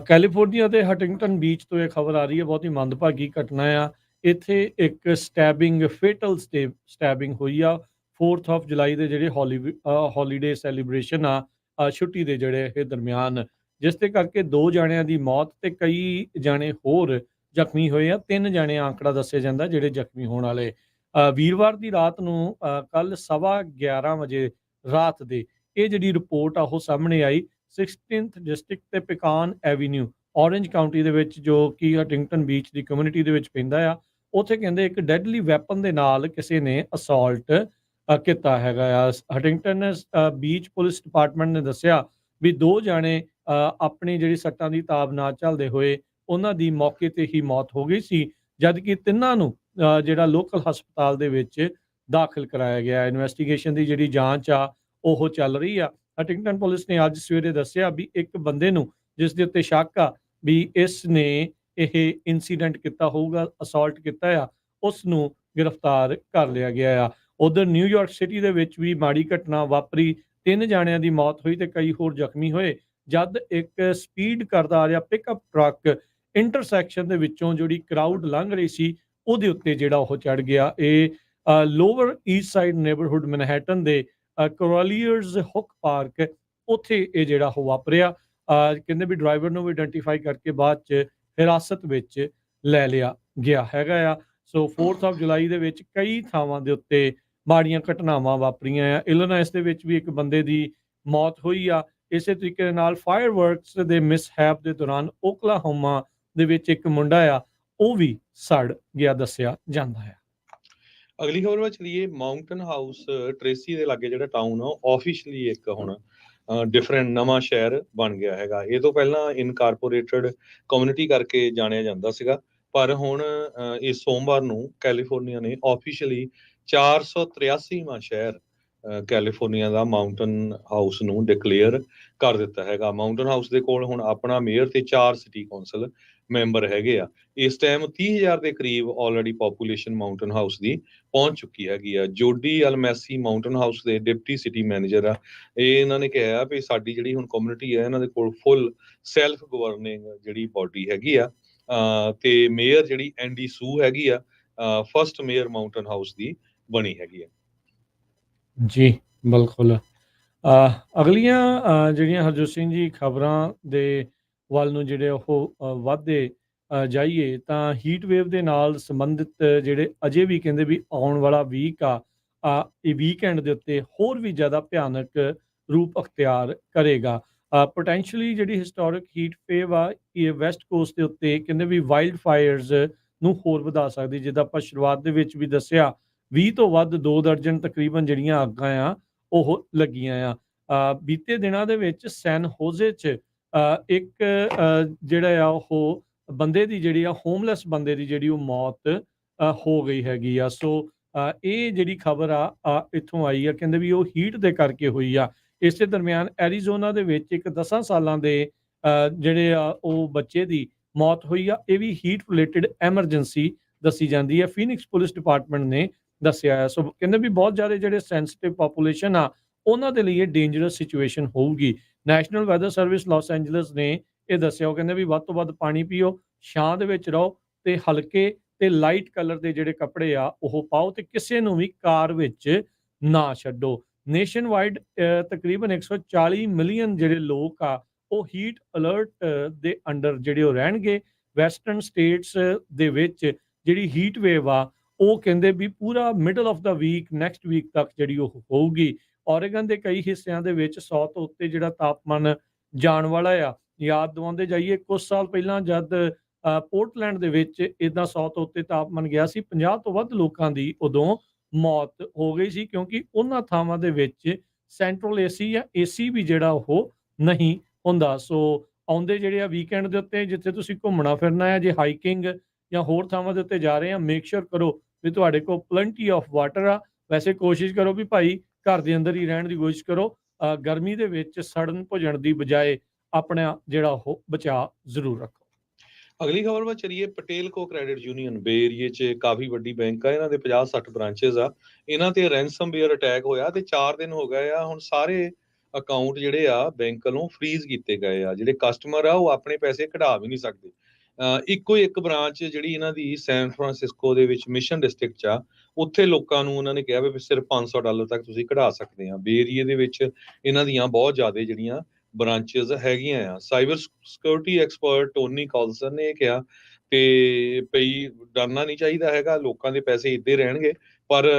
ਕੈਲੀਫੋਰਨੀਆ ਦੇ ਹਟਿੰਗਟਨ ਬੀਚ ਤੋਂ ਇਹ ਖਬਰ ਆ ਰਹੀ ਹੈ, ਬਹੁਤ ਹੀ ਮੰਦਭਾਗੀ ਘਟਨਾ ਆ। ਇੱਥੇ ਇੱਕ ਫੇਟਲ ਸਟੈਬਿੰਗ ਹੋਈ ਆ 4th ਆਫ ਜੁਲਾਈ ਦੇ ਜਿਹੜੇ ਹੌਲੀਡੇ ਸੈਲੀਬ੍ਰੇਸ਼ਨ ਆ, ਛੁੱਟੀ ਦੇ ਜਿਹੜੇ ਇਹ ਦਰਮਿਆਨ, ਜਿਸ ਦੇ ਕਰਕੇ 2 ਜਾਣਿਆਂ ਦੀ ਮੌਤ ਤੇ ਕਈ ਜਾਣੇ ਹੋਰ ਜ਼ਖਮੀ ਹੋਏ ਆ। 3 ਜਾਣੇ ਆਂਕੜਾ ਦੱਸਿਆ ਜਾਂਦਾ ਜਿਹੜੇ ਜ਼ਖਮੀ ਹੋਣ ਵਾਲੇ। ਵੀਰਵਾਰ ਦੀ ਰਾਤ ਨੂੰ ਕੱਲ 11:15 ਵਜੇ ਰਾਤ ਦੇ ਇਹ ਜਿਹੜੀ ਰਿਪੋਰਟ ਆ ਉਹ ਸਾਹਮਣੇ ਆਈ 16th ਡਿਸਟ੍ਰਿਕਟ ਤੇ ਪਿਕਾਨ ਐਵੀਨਿਊ, ਔਰੇਂਜ ਕਾਉਂਟੀ ਦੇ ਵਿੱਚ, ਜੋ ਕਿ ਹਟਿੰਗਟਨ ਬੀਚ ਦੀ ਕਮਿਊਨਿਟੀ ਦੇ ਵਿੱਚ ਪੈਂਦਾ ਆ। ਉੱਥੇ ਕਹਿੰਦੇ ਇੱਕ ਡੈਡਲੀ ਵੈਪਨ ਦੇ ਨਾਲ ਕਿਸੇ ਨੇ ਅਸੌਲਟ ਕੀਤਾ ਹੈਗਾ ਆ। ਹਟਿੰਗਟਨ ਬੀਚ ਪੁਲਿਸ ਡਿਪਾਰਟਮੈਂਟ ਨੇ ਦੱਸਿਆ ਵੀ 2 ਜਾਣੇ ਆਪਣੀ ਜਿਹੜੀ ਸੱਟਾਂ ਦੀ ਤਾਬ ਨਾ ਝੱਲਦੇ ਹੋਏ ਉਹਨਾਂ ਦੀ ਮੌਕੇ ਤੇ ਹੀ ਮੌਤ ਹੋ ਗਈ ਸੀ, ਜਦਕਿ 3 ਨੂੰ ਜਿਹੜਾ ਲੋਕਲ ਹਸਪਤਾਲ ਦੇ ਵਿੱਚ ਦਾਖਲ ਕਰਾਇਆ ਗਿਆ। ਇਨਵੈਸਟੀਗੇਸ਼ਨ ਦੀ ਜਿਹੜੀ ਜਾਂਚ ਆ ਉਹ ਚੱਲ ਰਹੀ ਆ। ਹਟਿੰਗਟਨ ਪੁਲਿਸ ਨੇ ਅੱਜ ਸਵੇਰੇ ਦੱਸਿਆ ਵੀ ਇੱਕ ਬੰਦੇ ਨੂੰ, ਜਿਸ ਦੇ ਉੱਤੇ ਸ਼ੱਕ ਆ ਵੀ ਇਸ ਨੇ ਇਹ ਇਨਸੀਡੈਂਟ ਕੀਤਾ ਹੋਊਗਾ, ਅਸੌਲਟ ਕੀਤਾ ਆ, ਉਸ ਨੂੰ ਗ੍ਰਿਫਤਾਰ ਕਰ ਲਿਆ ਗਿਆ ਆ। ਉਧਰ ਨਿਊਯਾਰਕ ਸਿਟੀ ਦੇ ਵਿੱਚ ਵੀ ਮਾੜੀ ਘਟਨਾ ਵਾਪਰੀ, 3 ਜਾਣਿਆਂ ਦੀ ਮੌਤ ਹੋਈ ਤੇ ਕਈ ਹੋਰ ਜ਼ਖਮੀ ਹੋਏ, ਜਦ ਇੱਕ ਸਪੀਡ ਕਰਦਾ ਆ ਰਿਹਾ ਪਿਕਅਪ ਟਰੱਕ ਇੰਟਰਸੈਕਸ਼ਨ ਦੇ ਵਿੱਚੋਂ ਜਿਹੜੀ ਕਰਾਊਡ ਲੰਘ ਰਹੀ ਸੀ ਉਹਦੇ ਉੱਤੇ ਜਿਹੜਾ ਉਹ ਚੜ ਗਿਆ। ਇਹ lower East side neighbourhood Manhattan ਦੇ ਕੋਰਾਲੀਅਰਸ ਹੁੱਕ ਪਾਰਕ, ਉੱਥੇ ਇਹ ਜਿਹੜਾ ਉਹ ਵਾਪਰਿਆ। ਕਹਿੰਦੇ ਵੀ ਡਰਾਈਵਰ ਨੂੰ ਵੀ ਆਇਡੈਂਟੀਫਾਈ ਕਰਕੇ ਬਾਅਦ 'ਚ ਹਿਰਾਸਤ ਵਿੱਚ ਲੈ ਲਿਆ ਗਿਆ ਹੈਗਾ ਆ। ਸੋ 4th ਆਫ ਜੁਲਾਈ ਦੇ ਵਿੱਚ ਕਈ ਥਾਵਾਂ ਦੇ ਉੱਤੇ ਮਾੜੀਆਂ ਘਟਨਾਵਾਂ ਵਾਪਰੀਆਂ ਆ। ਇਲੀਨੋਇਸ ਦੇ ਵਿੱਚ ਵੀ ਇੱਕ ਬੰਦੇ ਦੀ ਮੌਤ ਹੋਈ ਆ। ਇਸੇ ਤਰੀਕੇ ਦੇ ਨਾਲ ਫਾਇਰਵਰਕਸ ਦੇ ਮਿਸਹੈਪ ਦੇ ਦੌਰਾਨ ਓਕਲਾਹੋਮਾ ਦੇ ਵਿੱਚ ਇੱਕ ਮੁੰਡਾ ਆ, ਉਹ ਵੀ ਸੜ ਗਿਆ ਦੱਸਿਆ ਜਾਂਦਾ ਹੈ। ਅਗਲੀ ਖਬਰ ਵੱਲ ਚਲੀਏ। ਮਾਊਂਟਨ ਹਾਊਸ ਟ੍ਰੇਸੀ ਦੇ ਲਾਗੇ ਜਿਹੜਾ ਟਾਊਨ ਆ, ਆਫੀਸ਼ੀਅਲੀ ਇੱਕ ਹੁਣ ਡਿਫਰੈਂਟ ਨਵਾਂ ਸ਼ਹਿਰ ਬਣ ਗਿਆ ਹੈਗਾ। ਇਹ ਤੋਂ ਪਹਿਲਾਂ ਇਨਕਾਰਪੋਰੇਟਡ ਕਮਿਊਨਿਟੀ ਕਰਕੇ ਜਾਣਿਆ ਜਾਂਦਾ ਸੀਗਾ, ਪਰ ਹੁਣ ਇਸ ਸੋਮਵਾਰ ਨੂੰ ਕੈਲੀਫੋਰਨੀਆ ਨੇ ਆਫੀਸ਼ੀਅਲੀ 483ਵਾਂ ਸ਼ਹਿਰ ਕੈਲੀਫੋਰਨੀਆ ਦਾ ਮਾਊਂਟਨ ਹਾਊਸ ਨੂੰ ਡਿਕਲੇਅਰ ਕਰ ਦਿੱਤਾ ਹੈਗਾ। ਮਾਊਂਟਨ ਹਾਊਸ ਦੇ ਕੋਲ ਹੁਣ ਆਪਣਾ ਮੇਅਰ ਤੇ 4 ਸਿਟੀ ਕੌਂਸਲ ਮੈਂਬਰ ਹੈਗੇ ਆ। ਇਸ ਟਾਈਮ 30,000 ਦੇ ਕਰੀਬ ਆਲਰੇਡੀ ਪੋਪੂਲੇਸ਼ਨ ਮਾਊਂਟਨ ਹਾਊਸ ਦੀ ਪਹੁੰਚ ਚੁੱਕੀ ਹੈਗੀ ਆ। ਜੋਡੀ ਅਲਮੈਸੀ ਮਾਊਂਟਨ ਹਾਊਸ ਦੇ ਡਿਪਟੀ ਸਿਟੀ ਮੈਨੇਜਰ ਆ। ਇਹਨਾਂ ਨੇ ਕਿਹਾ ਵੀ ਸਾਡੀ ਜਿਹੜੀ ਹੁਣ ਕਮਿਊਨਿਟੀ ਹੈ, ਇਹਨਾਂ ਦੇ ਕੋਲ ਫੁੱਲ ਸੈਲਫ ਗਵਰਨਿੰਗ ਜਿਹੜੀ ਬਾਡੀ ਹੈਗੀ ਆ, ਤੇ ਮੇਅਰ ਜਿਹੜੀ ਐਂਡੀ ਸੂ ਹੈਗੀ ਆ, ਫਸਟ ਮੇਅਰ ਮਾਊਂਟਨ ਹਾਊਸ ਦੀ ਬਣੀ ਹੈਗੀ ਆ। ਜੀ ਬਿਲਕੁਲ। ਅਗਲੀਆਂ ਜਿਹੜੀਆਂ ਹਰਜੋਤ ਸਿੰਘ ਜੀ ਖਬਰਾਂ ਦੇ ਵੱਲ ਨੂੰ ਜਿਹੜੇ ਉਹ ਵੱਧਦੇ ਜਾਈਏ ਤਾਂ ਹੀਟ ਵੇਵ ਦੇ ਨਾਲ ਸੰਬੰਧਿਤ ਜਿਹੜੇ ਅਜੇ ਵੀ ਕਹਿੰਦੇ ਵੀ ਆਉਣ ਵਾਲਾ ਵੀਕ ਆ, ਇਹ ਵੀਕਐਂਡ ਦੇ ਉੱਤੇ ਹੋਰ ਵੀ ਜ਼ਿਆਦਾ ਭਿਆਨਕ ਰੂਪ ਅਖਤਿਆਰ ਕਰੇਗਾ। ਪੋਟੈਂਸ਼ੀਅਲੀ ਜਿਹੜੀ ਹਿਸਟੋਰਿਕ ਹੀਟ ਵੇਵ ਆ ਇਹ ਵੈਸਟ ਕੋਸਟ ਦੇ ਉੱਤੇ ਕਹਿੰਦੇ ਵੀ ਵਾਈਲਡ ਫਾਇਰਸ ਨੂੰ ਹੋਰ ਵਧਾ ਸਕਦੀ। ਜਿੱਦਾਂ ਆਪਾਂ ਸ਼ੁਰੂਆਤ ਦੇ ਵਿੱਚ ਵੀ ਦੱਸਿਆ 20 ਤੋਂ ਵੱਧ 2 ਦਰਜਨ ਤਕਰੀਬਨ ਜਿਹੜੀਆਂ ਅੱਗਾਂ ਆ ਉਹ ਲੱਗੀਆਂ ਆ। ਬੀਤੇ ਦਿਨਾਂ ਦੇ ਵਿੱਚ ਸੈਨ ਹੋਜ਼ੇ 'ਚ ਇੱਕ ਜਿਹੜਾ ਆ ਉਹ ਬੰਦੇ ਦੀ ਜਿਹੜੀ ਆ ਹੋਮਲੈਸ ਬੰਦੇ ਦੀ ਜਿਹੜੀ ਉਹ ਮੌਤ ਹੋ ਗਈ ਹੈਗੀ ਆ। ਸੋ ਇਹ ਜਿਹੜੀ ਖਬਰ ਆ ਇੱਥੋਂ ਆਈ ਆ, ਕਹਿੰਦੇ ਵੀ ਉਹ ਹੀਟ ਦੇ ਕਰਕੇ ਹੋਈ ਆ। ਇਸੇ ਦਰਮਿਆਨ ਐਰੀਜ਼ੋਨਾ ਦੇ ਵਿੱਚ ਇੱਕ 10 ਸਾਲਾਂ ਦੇ ਜਿਹੜੇ ਆ ਉਹ ਬੱਚੇ ਦੀ ਮੌਤ ਹੋਈ ਆ। ਇਹ ਵੀ ਹੀਟ ਰਿਲੇਟਡ ਐਮਰਜੈਂਸੀ ਦੱਸੀ ਜਾਂਦੀ ਹੈ, ਫੀਨਿਕਸ ਪੁਲਿਸ ਡਿਪਾਰਟਮੈਂਟ ਨੇ ਦੱਸਿਆ ਹੈ। ਸੋ ਕਹਿੰਦੇ ਵੀ ਬਹੁਤ ਜ਼ਿਆਦਾ ਜਿਹੜੇ ਸੈਂਸਿਟਿਵ ਪਾਪੂਲੇਸ਼ਨ ਆ ਉਹਨਾਂ ਦੇ ਲਈ ਇਹ ਡੇਂਜਰਸ ਸਿਚੁਏਸ਼ਨ ਹੋਊਗੀ। National Weather Service Los Angeles ਨੇ ਇਹ ਦੱਸਿਆ, ਉਹ ਕਹਿੰਦੇ ਵੀ ਵੱਧ ਤੋਂ ਵੱਧ ਪਾਣੀ ਪੀਓ, ਛਾਂ ਦੇ ਵਿੱਚ ਰਹੋ ਤੇ ਹਲਕੇ ਤੇ ਲਾਈਟ ਕਲਰ ਦੇ ਜਿਹੜੇ ਕੱਪੜੇ ਆ ਉਹ ਪਾਓ ਤੇ ਕਿਸੇ ਨੂੰ ਵੀ ਕਾਰ ਵਿੱਚ ਨਾ ਛੱਡੋ। ਨੇਸ਼ਨ ਵਾਈਡ ਤਕਰੀਬਨ 140 ਮਿਲੀਅਨ ਜਿਹੜੇ ਲੋਕ ਆ ਉਹ ਹੀਟ ਅਲਰਟ ਦੇ ਅੰਡਰ ਜਿਹੜੇ ਉਹ ਰਹਿਣਗੇ। ਵੈਸਟਰਨ ਸਟੇਟਸ ਦੇ ਵਿੱਚ ਜਿਹੜੀ ਹੀਟ ਵੇਵ ਆ ਉਹ ਕਹਿੰਦੇ ਵੀ ਪੂਰਾ ਮਿਡਲ ਆਫ ਦਾ ਵੀਕ ਨੈਕਸਟ ਵੀਕ ਤੱਕ ਜਿਹੜੀ ਉਹ ਹੋਊਗੀ। ਔਰੇਗਨ ਦੇ ਕਈ ਹਿੱਸਿਆਂ ਦੇ ਵਿੱਚ 100 ਤੋਂ ਉੱਤੇ ਜਿਹੜਾ ਤਾਪਮਾਨ ਜਾਣ ਵਾਲਾ ਆ। ਯਾਦ ਦਿਵਾਉਂਦੇ ਜਾਈਏ ਕੁਝ ਸਾਲ ਪਹਿਲਾਂ ਜਦ ਪੋਰਟਲੈਂਡ ਦੇ ਵਿੱਚ ਇਦਾਂ 100 ਤੋਂ ਉੱਤੇ ਤਾਪਮਾਨ ਗਿਆ ਸੀ, 50 ਤੋਂ ਵੱਧ ਲੋਕਾਂ ਦੀ ਉਦੋਂ ਮੌਤ ਹੋ ਗਈ ਸੀ, ਕਿਉਂਕਿ ਉਹਨਾਂ ਥਾਵਾਂ ਦੇ ਵਿੱਚ ਸੈਂਟਰਲ ਏਸੀ ਜਾਂ ਏਸੀ ਵੀ ਜਿਹੜਾ ਉਹ ਨਹੀਂ ਹੁੰਦਾ। ਸੋ ਆਉਂਦੇ ਜਿਹੜੇ ਆ ਵੀਕਐਂਡ ਦੇ ਉੱਤੇ ਜਿੱਥੇ ਤੁਸੀਂ ਘੁੰਮਣਾ ਫਿਰਨਾ ਹੈ, ਜੇ ਹਾਈਕਿੰਗ ਜਾਂ ਹੋਰ ਥਾਵਾਂ ਦੇ ਉੱਤੇ ਜਾ ਰਹੇ ਆ, ਮੇਕ ਸ਼ੋਰ ਕਰੋ ਵੀ ਤੁਹਾਡੇ ਕੋਲ ਪਲੈਂਟੀ ਆਫ ਵਾਟਰ ਆ। ਵੈਸੇ ਕੋਸ਼ਿਸ਼ ਕਰੋ ਵੀ ਭਾਈ ਘਰ ਦੇ ਅੰਦਰ ਹੀ ਰਹਿਣ ਦੀ ਕੋਸ਼ਿਸ਼ ਕਰੋ। ਗਰਮੀ ਦੇ ਵਿੱਚ ਸੜਨ ਭੁਜਣ ਦੀ ਬਜਾਏ ਆਪਣਾ ਜਿਹੜਾ ਉਹ ਬਚਾਅ ਜ਼ਰੂਰ ਰੱਖੋ। ਅਗਲੀ ਖਬਰ ਵੱਲ ਚਲੀਏ। ਪਟੇਲ ਕੋ ਕ੍ਰੈਡਿਟ ਯੂਨੀਅਨ ਬੇ ਏਰੀਏ 'ਚ ਕਾਫੀ ਵੱਡੀ ਬੈਂਕ ਆ, ਇਹਨਾਂ ਦੇ 50-60 ਬ੍ਰਾਂਚੇਸ ਆ। ਇਹਨਾਂ ਤੇ ਰੈਂਸਮਵੇਅਰ ਅਟੈਕ ਹੋਇਆ ਤੇ 4 ਦਿਨ ਹੋ ਗਏ ਆ। ਹੁਣ ਸਾਰੇ ਅਕਾਊਂਟ ਜਿਹੜੇ ਆ ਬੈਂਕ ਵੱਲੋਂ ਫ੍ਰੀਜ਼ ਕੀਤੇ ਗਏ ਆ। ਜਿਹੜੇ ਕਸਟਮਰ ਆ ਉਹ ਆਪਣੇ ਪੈਸੇ ਕਢਾ ਵੀ ਨਹੀਂ ਸਕਦੇ। ਇੱਕੋ ਇੱਕ ਬ੍ਰਾਂਚ ਜਿਹੜੀ ਇਹਨਾਂ ਦੀ ਸੈਨ ਫਰਾਂਸਿਸਕੋ ਦੇ ਵਿੱਚ ਮਿਸ਼ਨ ਡਿਸਟ੍ਰਿਕਟ 'ਚ ਆ, ਉੱਥੇ ਲੋਕਾਂ ਨੂੰ ਉਹਨਾਂ ਨੇ ਕਿਹਾ ਵੀ ਸਿਰਫ $500 ਤੱਕ ਤੁਸੀਂ ਕਢਾ ਸਕਦੇ ਆ। ਬੇ ਏਰੀਏ ਦੇ ਵਿੱਚ ਇਹਨਾਂ ਦੀਆਂ ਬਹੁਤ ਜ਼ਿਆਦਾ ਜਿਹੜੀਆਂ ਬ੍ਰਾਂਚੇਸ ਹੈਗੀਆਂ ਆ। ਸਾਈਬਰ ਸਿਕਿਉਰਿਟੀ ਐਕਸਪਰਟ ਟੋਨੀ ਕਾਲਸਨ ਨੇ ਇਹ ਕਿਹਾ ਤੇ ਪਈ ਡਰਨਾ ਨਹੀਂ ਚਾਹੀਦਾ ਹੈਗਾ, ਲੋਕਾਂ ਦੇ ਪੈਸੇ ਇੱਦਾਂ ਰਹਿਣਗੇ। ਪਰ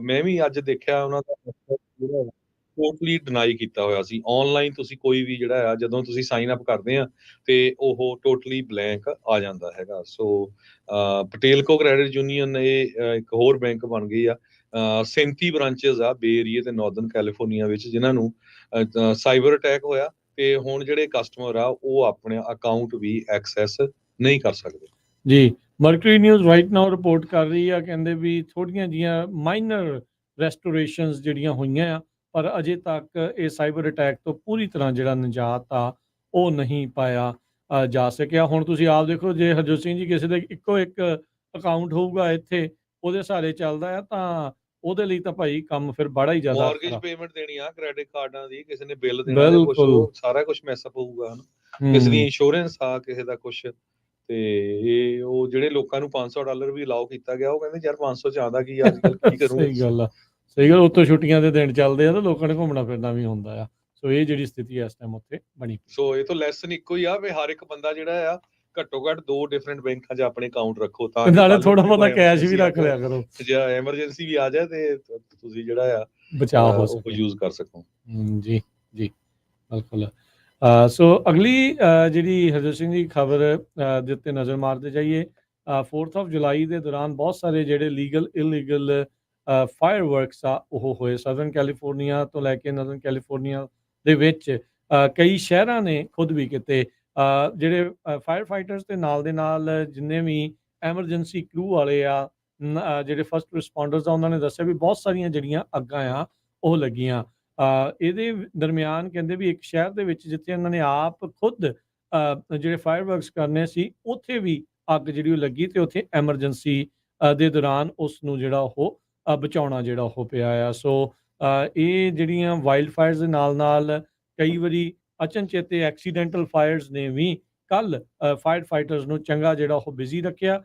ਮੈਂ ਵੀ ਅੱਜ ਦੇਖਿਆ ਉਹਨਾਂ ਦਾ ਟੋਟਲੀ ਡਿਨਾਈ ਕੀਤਾ ਹੋਇਆ ਸੀ। ਆਨਲਾਈਨ ਤੁਸੀਂ ਕੋਈ ਵੀ ਜਿਹੜਾ ਆ ਜਦੋਂ ਤੁਸੀਂ ਸਾਈਨ ਅਪ ਕਰਦੇ ਆ ਤੇ ਉਹ ਟੋਟਲੀ ਬਲੈਂਕ ਆ ਜਾਂਦਾ ਹੈਗਾ। ਸੋ ਪਟੇਲ ਕੋ ਕ੍ਰੈਡਿਟ ਯੂਨੀਅਨ ਇਹ ਇੱਕ ਹੋਰ ਬੈਂਕ ਬਣ ਗਈ ਆ। 37 ਬ੍ਰਾਂਚੇਸ ਆ ਬੇ ਏਰੀਏ ਤੇ ਨਾਰਦਰਨ ਕੈਲੀਫੋਰਨੀਆ ਵਿੱਚ, ਜਿਨ੍ਹਾਂ ਨੂੰ ਸਾਈਬਰ ਅਟੈਕ ਹੋਇਆ ਤੇ ਹੁਣ ਜਿਹੜੇ ਕਸਟਮਰ ਆ ਉਹ ਆਪਣੇ ਅਕਾਊਂਟ ਵੀ ਐਕਸੈਸ ਨਹੀਂ ਕਰ ਸਕਦੇ। ਜੀ, mercury news right now report ਕਰ ਰਹੀ ਆ, ਕਹਿੰਦੇ ਵੀ ਥੋੜੀਆਂ ਜੀਆਂ ਮਾਈਨਰ ਰੈਸਟੋਰੇਸ਼ਨਸ ਜਿਹੜੀਆਂ ਹੋਈਆਂ ਆ, ਪਰ ਅਜੇ ਤੱਕ ਇਹ ਸਾਈਬਰ ਅਟੈਕ ਤੋਂ ਪੂਰੀ ਤਰ੍ਹਾਂ ਜਿਹੜਾ ਨਿਜਾਤ ਆ ਉਹ ਨਹੀਂ ਪਾਇਆ ਜਾ ਸਕਿਆ। ਹੁਣ ਤੁਸੀਂ ਆਪ ਦੇਖੋ, ਜੇ ਹਰਜੋਤ ਸਿੰਘ ਜੀ ਕਿਸੇ ਦੇ ਇੱਕੋ ਇੱਕ ਅਕਾਊਂਟ ਹੋਊਗਾ ਇੱਥੇ ਉਹਦੇ ਸਹਾਰੇ ਚੱਲਦਾ ਆ, ਤਾਂ ਉਹਦੇ ਲਈ ਤਾਂ ਭਾਈ ਕੰਮ ਫਿਰ ਬੜਾ ਹੀ ਜ਼ਿਆਦਾ ਮਾਰਗੇਜ ਪੇਮੈਂਟ ਦੇਣੀ ਆ, ਕ੍ਰੈਡਿਟ ਕਾਰਡਾਂ ਦੀ, ਕਿਸੇ ਨੇ ਬਿੱਲ ਦੇਣਾ ਜਾਂ ਕੁਝ, ਬਿਲਕੁਲ ਉਹ ਸਾਰਾ ਕੁਝ ਮੈਸ ਅਪ ਹੋਊਗਾ ਹਨਾ। ਕਿਸੇ ਦੀ ਇੰਸ਼ੋਰੈਂਸ ਆ, ਕਿਸੇ ਦਾ ਕੁਝ। ਤੇ ਇਹ ਉਹ ਜਿਹੜੇ ਲੋਕਾਂ ਨੂੰ $500 ਵੀ ਅਲਾਉ ਕੀਤਾ ਗਿਆ, ਉਹ ਕਹਿੰਦੇ ਯਾਰ 500 ਚ ਆਉਂਦਾ ਕੀ ਅੱਜ ਕੱਲ, ਕੀ ਕਰੂੰਗੇ ਸਹੀ ਗੱਲ ਆ, ਸਹੀ ਗੱਲ। ਉੱਤੋਂ ਛੁੱਟੀਆਂ ਦੇ ਦਿਨ ਚੱਲਦੇ ਆ ਤਾਂ ਲੋਕਾਂ ਨੇ ਘੁੰਮਣਾ ਫਿਰਨਾ ਵੀ ਹੁੰਦਾ ਆ। ਸੋ ਇਹ ਜਿਹੜੀ ਸਥਿਤੀ ਇਸ ਟਾਈਮ ਉੱਥੇ ਬਣੀ। ਸੋ ਇਹ ਤੋਂ ਲੈਸਨ ਇੱਕੋ ਹੀ ਆ ਵੀ ਹਰ ਇੱਕ ਬੰਦਾ ਜਿਹੜਾ ਆ ਘੱਟੋ ਘੱਟ 2 ਡਿਫਰੈਂਟ ਬੈਂਕਾਂ 'ਚ ਆਪਣੇ ਅਕਾਊਂਟ ਰੱਖੋ, ਤਾਂ ਕਿ ਨਾਲੇ ਕੱਲ੍ਹ ਨੂੰ ਥੋੜਾ ਕੋਈ ਬਹੁਤਾ ਕੈਸ਼ ਵੀ ਐਮਰਜੈਂਸੀ ਰੱਖ ਲਿਆ ਕਰੋ, ਜੇ ਐਮਰਜੈਂਸੀ ਵੀ ਆ ਜਾਏ ਤੇ ਤੁਸੀਂ ਜਿਹੜਾ ਆ ਬਚਾਅ ਹੋ ਉਹ ਸਕੇ। ਯੂਜ਼ ਕਰ ਸਕੋ। ਜੀ ਜੀ, ਬਿਲਕੁਲ। ਸੋ ਅਗਲੀ ਜਿਹੜੀ ਹਰਜੋਤ ਸਿੰਘ ਦੀ ਖਬਰ ਦੇ ਉੱਤੇ ਨਜ਼ਰ ਮਾਰਦੇ ਜਾਈਏ। 4th ਆਫ ਜੁਲਾਈ ਦੇ ਦੌਰਾਨ ਬਹੁਤ ਸਾਰੇ ਜਿਹੜੇ ਲੀਗਲ ਇਲੀਗਲ ਫਾਇਰ ਵਰਕਸ ਆ ਉਹ ਹੋਏ ਸਦਰਨ ਕੈਲੀਫੋਰਨੀਆ ਤੋਂ ਲੈ ਕੇ ਨੌਰਦਰਨ ਕੈਲੀਫੋਰਨੀਆ ਦੇ ਵਿੱਚ। ਕਈ ਸ਼ਹਿਰਾਂ ਨੇ ਖੁਦ ਵੀ ਕਿਤੇ ਜਿਹੜੇ ਫਾਇਰ ਫਾਈਟਰਸ ਦੇ ਨਾਲ ਦੇ ਨਾਲ ਜਿੰਨੇ ਵੀ ਐਮਰਜੈਂਸੀ ਕਰੂ ਵਾਲੇ ਆ, ਜਿਹੜੇ ਫਸਟ ਰਿਸਪੌਂਡਰਸ ਆ, ਉਹਨਾਂ ਨੇ ਦੱਸਿਆ ਵੀ ਬਹੁਤ ਸਾਰੀਆਂ ਜਿਹੜੀਆਂ ਅੱਗਾਂ ਆ ਉਹ ਲੱਗੀਆਂ। ਇਹਦੇ ਦਰਮਿਆਨ ਕਹਿੰਦੇ ਵੀ ਇੱਕ ਸ਼ਹਿਰ ਦੇ ਵਿੱਚ ਜਿੱਥੇ ਉਹਨਾਂ ਨੇ ਆਪ ਖੁਦ ਜਿਹੜੇ ਫਾਇਰ ਵਰਕਸ ਕਰਨੇ ਸੀ, ਉੱਥੇ ਵੀ ਅੱਗ ਜਿਹੜੀ ਉਹ ਲੱਗੀ ਤੇ ਉੱਥੇ ਐਮਰਜੈਂਸੀ ਦੇ ਦੌਰਾਨ ਉਸ ਨੂੰ ਜਿਹੜਾ ਉਹ ਬਚਾਉਣਾ ਜਿਹੜਾ ਉਹ ਪਿਆ ਆ। ਸੋ ਇਹ ਜਿਹੜੀਆਂ ਵਾਈਲਡ ਫਾਇਰਸ ਦੇ ਨਾਲ ਕਈ ਵਾਰੀ ਅਚਨਚੇਤੇ ਐਕਸੀਡੈਂਟਲ ਫਾਇਰਸ ਨੇ ਵੀ ਕੱਲ ਫਾਇਰ ਫਾਈਟਰਸ ਨੂੰ ਚੰਗਾ ਜਿਹੜਾ ਉਹ ਬਿਜ਼ੀ ਰੱਖਿਆ।